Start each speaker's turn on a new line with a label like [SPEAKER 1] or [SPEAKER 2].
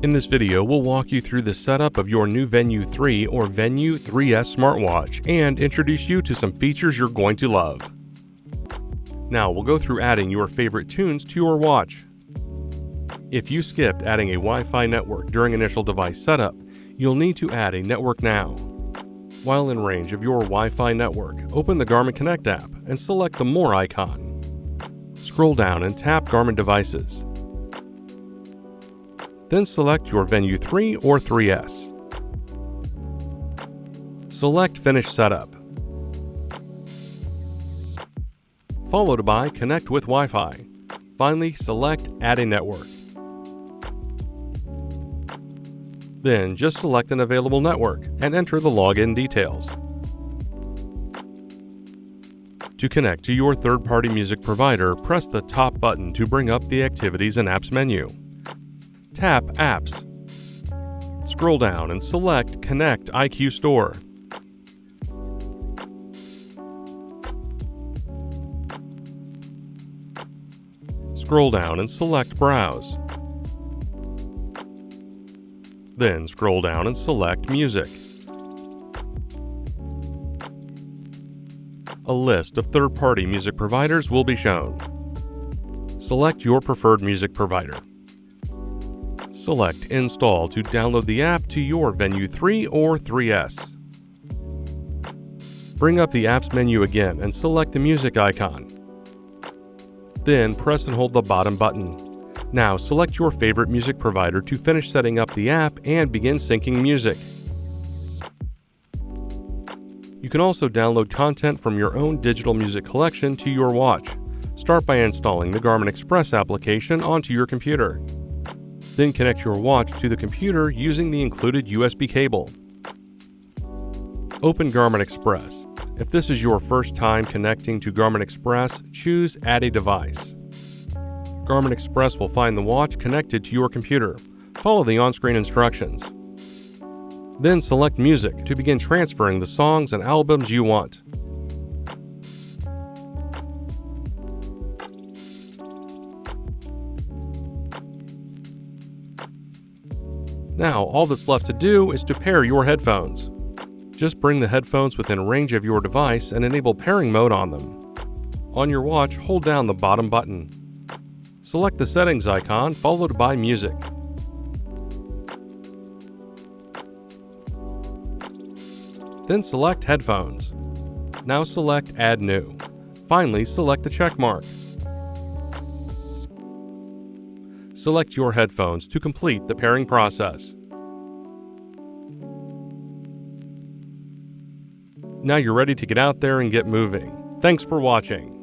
[SPEAKER 1] In this video, we'll walk you through the setup of your new Venu 3 or Venu 3S smartwatch and introduce you to some features you're going to love. Now, we'll go through adding your favorite tunes to your watch. If you skipped adding a Wi-Fi network during initial device setup, you'll need to add a network now. While in range of your Wi-Fi network, open the Garmin Connect app and select the More icon. Scroll down and tap Garmin Devices. Then select your Venu 3 or 3S. Select Finish Setup, followed by Connect with Wi-Fi. Finally, select Add a Network. Then just select an available network and enter the login details. To connect to your third-party music provider, press the top button to bring up the Activities and Apps menu. Tap Apps. Scroll down and select Connect iQ Store. Scroll down and select Browse. Then scroll down and select Music. A list of third-party music providers will be shown. Select your preferred music provider. Select Install to download the app to your Venu 3 or 3S. Bring up the Apps menu again and select the Music icon. Then press and hold the bottom button. Now select your favorite music provider to finish setting up the app and begin syncing music. You can also download content from your own digital music collection to your watch. Start by installing the Garmin Express application onto your computer. Then connect your watch to the computer using the included USB cable. Open Garmin Express. If this is your first time connecting to Garmin Express, choose Add a Device. Garmin Express will find the watch connected to your computer. Follow the on-screen instructions. Then select Music to begin transferring the songs and albums you want. Now, all that's left to do is to pair your headphones. Just bring the headphones within range of your device and enable pairing mode on them. On your watch, hold down the bottom button. Select the Settings icon followed by Music. Then select Headphones. Now select Add New. Finally, select the check mark. Select your headphones to complete the pairing process. Now you're ready to get out there and get moving. Thanks for watching.